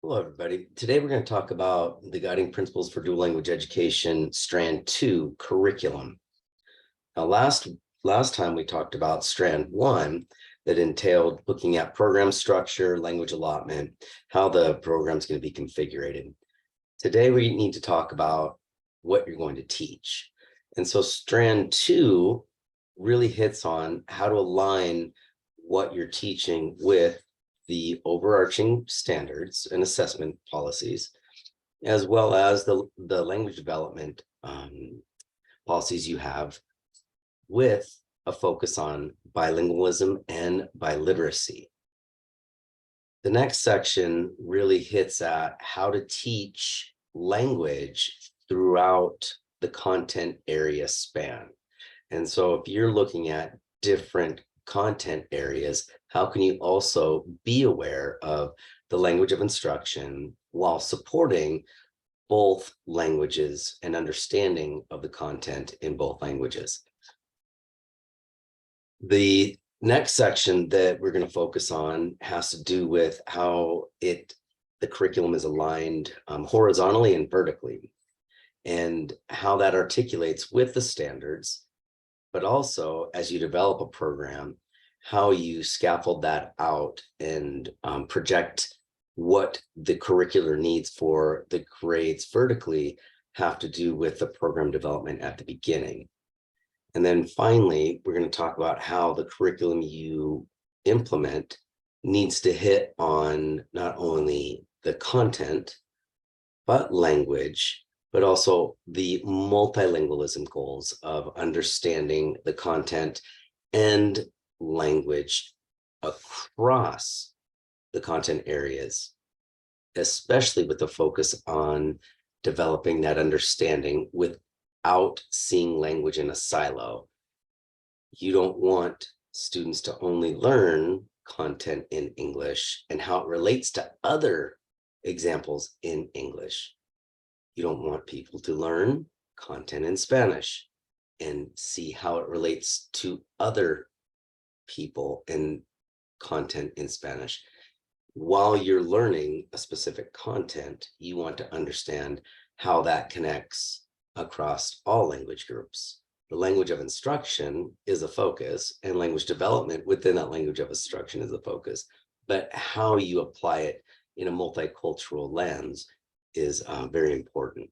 Hello, everybody. Today we're going to talk about the guiding principles for dual language education, strand 2, curriculum. Now, last time we talked about strand 1 that entailed looking at program structure, language allotment, how the program is going to be configured. Today we need to talk about what you're going to teach. And so strand 2 really hits on how to align what you're teaching with the overarching standards and assessment policies, as well as the language development policies you have, with a focus on bilingualism and biliteracy. The next section really hits at how to teach language throughout the content area span. And so if you're looking at different content areas, how can you also be aware of the language of instruction while supporting both languages and understanding of the content in both languages? The next section that we're going to focus on has to do with how the curriculum is aligned horizontally and vertically, and how that articulates with the standards, but also as you develop a program, how you scaffold that out and project what the curricular needs for the grades vertically have to do with the program development at the beginning. And then finally, we're going to talk about how the curriculum you implement needs to hit on not only the content, but language, but also the multilingualism goals of understanding the content and language across the content areas, especially with the focus on developing that understanding without seeing language in a silo. You don't want students to only learn content in English and how it relates to other examples in English. You don't want people to learn content in Spanish and see how it relates to other people and content in Spanish. While you're learning a specific content, you want to understand how that connects across all language groups. The language of instruction is a focus, and language development within that language of instruction is a focus, but how you apply it in a multicultural lens is very important.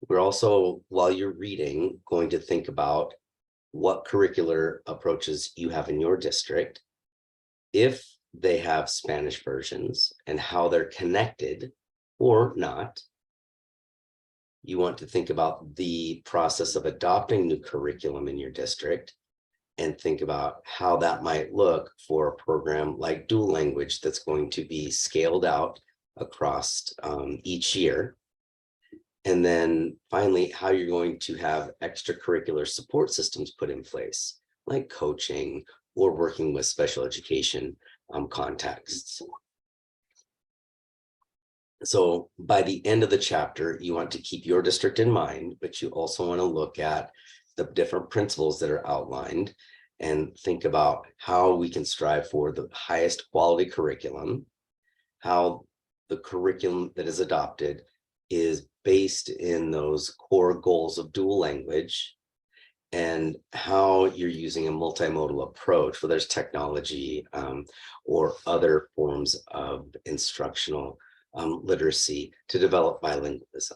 We're also, while you're reading, going to think about what curricular approaches you have in your district, if they have Spanish versions, and how they're connected or not. You want to think about the process of adopting new curriculum in your district and think about how that might look for a program like dual language that's going to be scaled out across each year. And then finally, how you're going to have extracurricular support systems put in place, like coaching or working with special education contexts. So by the end of the chapter, you want to keep your district in mind, but you also want to look at the different principles that are outlined and think about how we can strive for the highest quality curriculum, how the curriculum that is adopted is based in those core goals of dual language, and how you're using a multimodal approach, whether it's technology or other forms of instructional literacy to develop bilingualism.